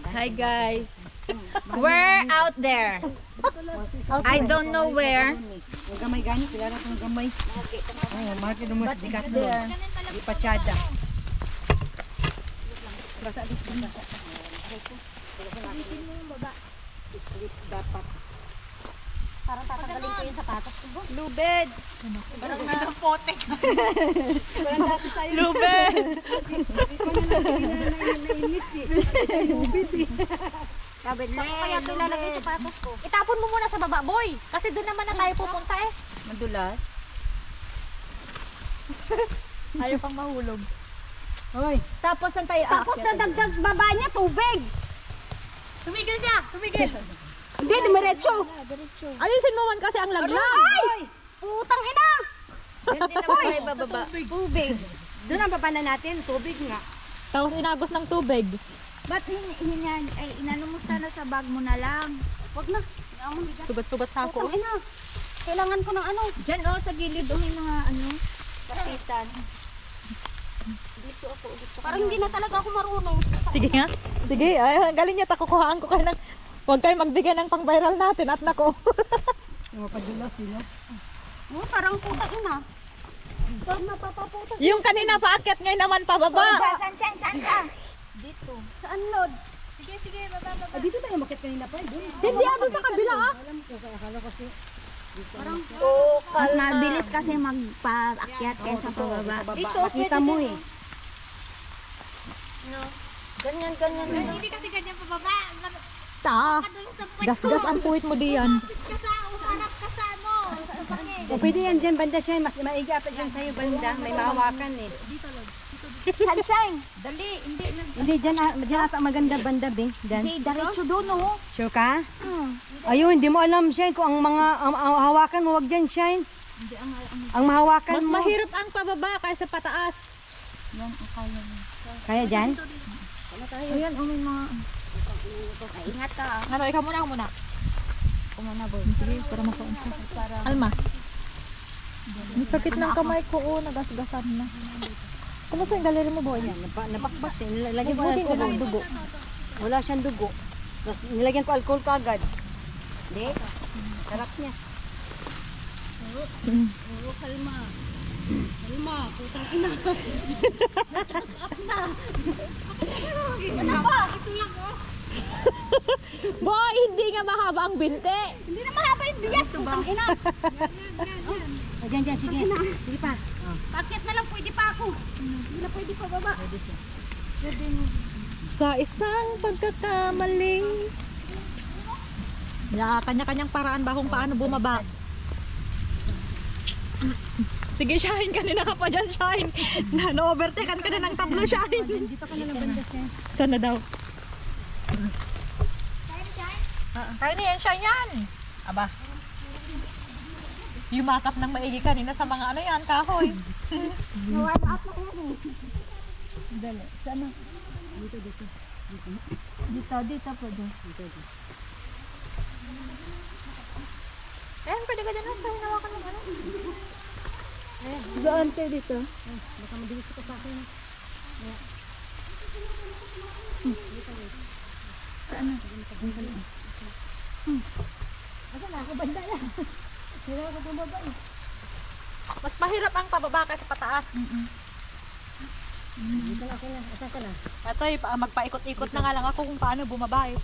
Hi guys. We're out there. I don't know where. Gamay ganit, sila rin itong gamay. Ay, marami dumas, dikas doon. Ipachada. Dapat. Parang tatanggalin ko yung sapatos ko. Lubed. Parang nanapote ka. Parang dati tayo. Lubed. Nainis eh. Lubid eh. Sabi, saan ko kaya ilalagay yung sapatos ko? Itapon mo muna sa baba, boy. Kasi doon naman na tayo pupunta eh. Madulas. Ayaw pang mahulog. Hoy. Tapos saan tayo Tapos nadagdag baba niya, tubig. Tumigil siya! Tumigil! Hindi, dumiretso. Ayusin mo man kasi ang laglag! Ay! Putang ina! Hindi na tayo bababa. Tubig. Doon ang baba na natin, tubig nga. Tapos inagos ng tubig. Ba't inano mo sana sa bag mo na lang? Huwag na. Sugat-sugat sa ako. Putang ina. Kailangan ko ng ano. Diyan sa gilid may mga kapitan. Dito ako. Parang hindi na talaga ako marunong. Sige nga. Sige, ay, galing niya. Takukuhaan ko kayo ng... Huwag kayo magbigay ng pang-viral natin at nako. Mapadulas sila. Parang putang ina. Parang napapaputa. Yung kanina paakyat ngayon naman pababa. Saan ka? Dito. Saan, Lods? Sige, baba. Dito tayo makit kanina pa. Hindi, doon sa kabila ah. Alam ko, kaya akala kasi. Mas mabilis kasi magpaakyat kaysa pababa. Dito, Makita mo eh. Ganyan. Hindi kasi ganyan pababa. Ta. Gasgas ang puwit mo diyan. Umarap ka sa ano. O pwede yan dyan, banda siya. Mas maigi ata dyan sa'yo, banda. May mahawakan eh. Sunshine. Dali, hindi. Hindi, dyan ata maganda banda, Bing. Dyan. Hindi, diretso doon oh. Sure ka? Ayun, hindi mo alam, Shine, kung ang mga ang hawakan mo, wag dyan, Shine. Ang mahawakan Mas mo. mahirap ang pababa kaysa pataas. Kaya dyan? Ayan, may mga... Ingat ka. Ano, ikaw muna, ako muna. Ako muna, boy. Sige, para makaunta. Alma. Ang sakit ng kamay ko, nagasgasan na. Kumusta yung galeri mo, boy? Napakbak siya. Nilagyan ko Buti alcohol. walang dugo. Wala siyang dugo. Tapos nilagyan ko alcohol ka agad. Hindi. Sarap niya. Kalma, putang ina. Ano ba? Ito lang oh. Boy, hindi nga mahaba ang binte. Hindi na mahaba yung biyas. Putang ina. Dyan, sige. Sige pa. Paakyat na lang, pwede pa ako. Hindi na pwede pa baba. Sa isang pagkakamali. Kanya-kanyang paraan ba kung paano bumaba. Sige, Shine. Kanina ka pa dyan, Shine. Na-overtaken ka na ng tablo, Shine. Dito ka na lang banda siya. Sana daw? Tayo na yan, Shine yan. Aba. Yumakap ng maigi kanina sa mga ano yan, kahoy. Warm up na yan eh. Dali. Saan na? Dito po doon. Ayan, pwede ka dyan. Saan hinawakan ng ano? Saan tayo dito? Baka mabilis ko sa akin. Asa na ako banda yan. Hindi ako bumaba eh. Mas mahirap ang pababa kaysa pataas. Dito na ako na. Asan ka na? Ito, magpaikot-ikot na nga lang ako kung paano bumaba eh.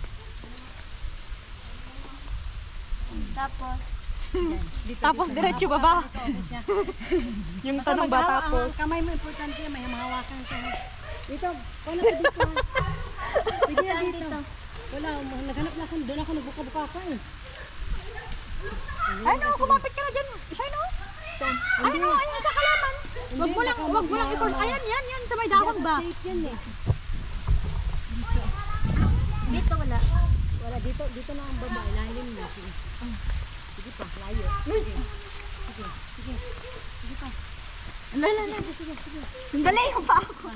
Tapos diretso baba. Yung tanong ba tapos? Ang kamay mo importante, may mahawakan ka. Dito, wala ka dito. Pwede na dito. Wala, naghanap na ako. Doon ako nagbuka-buka pa eh. Ay no, kumapit ka na dyan. Siya no? Ay no, ayun sa kalaman. Wag mo lang ito. Ayan, yan sa may dahon ba? Safe yan eh. Dito wala. Wala dito, dito na ang baba. Ilalim na. Sige pa, layo. Sige pa. Dali ko pa ako.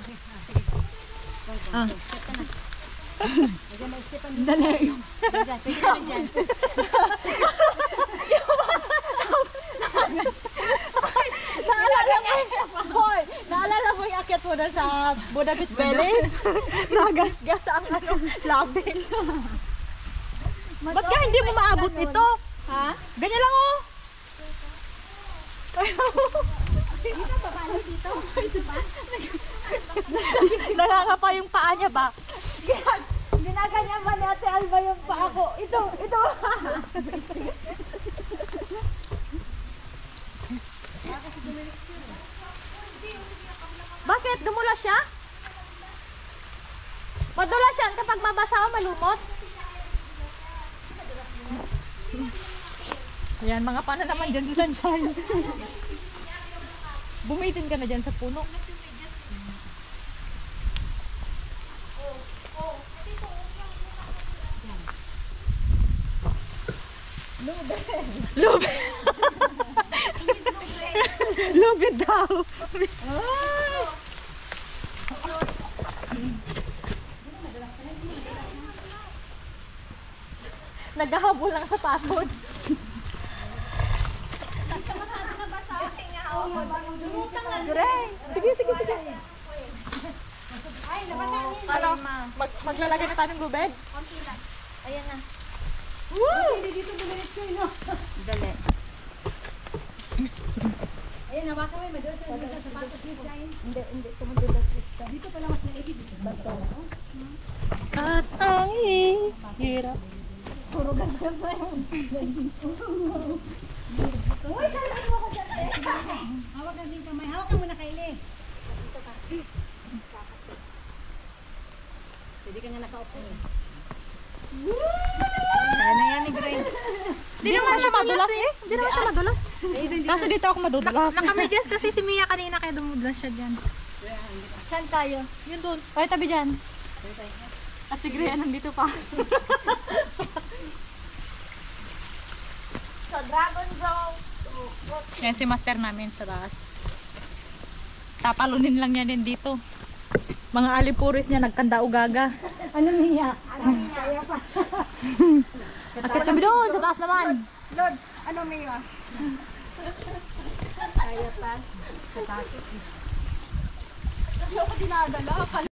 Dali. Naalala mo Hoy, naalala mo yung akyat mo na sa Budapest Valley? Nagasgas ang labi. Ba't ka hindi mo maabot ito? Ha? Ganyan lang oh. Nangangapa yung paa niya ba? Ginaganyan ba ni Ate Alba yung paa ko? Ito. Bakit? Dumulas siya? Madulas yan kapag mabasa o malumot. Ayan, mga pana naman dyan sa sunshine. Bumitin ka na dyan sa puno. Lube. Lube daw. Naghahabol lang sa pagod. Sige. Ano? Maglalagay na tayo ng lubeg? Ayan na. Hindi dito dumiretso yun, no? Dali. Ayan, hawakan mo yung madulas sa sapatos niya dyan. Hindi. Tumudulas dito. Dito pala mas naigit. Bato. At ang hirap. Puro ganda pa yan. Uy, salaan mo ako dyan. Hawak ka din kamay. Hawak ka muna, Kylie. Pwede ka nga nakaupo eh. Ano yan ni Gray? Hindi naman siya madulas eh. Hindi naman siya madulas. Kaso dito ako madudulas. Nakamedyas kasi si Mia kanina kaya dumudulas siya dyan. Saan tayo? Yun doon. Ay, tabi dyan. At si Grea nandito pa. So, Dragon Roll. Yan si master namin sa taas. Tapalunin lang yan din dito. Mga alipuris niya nagkanda ugaga. Ano niya? Kaya pa. Akit kami doon sa taas naman. Lods, ano Mia? Kaya pa. Hindi ako dinadala.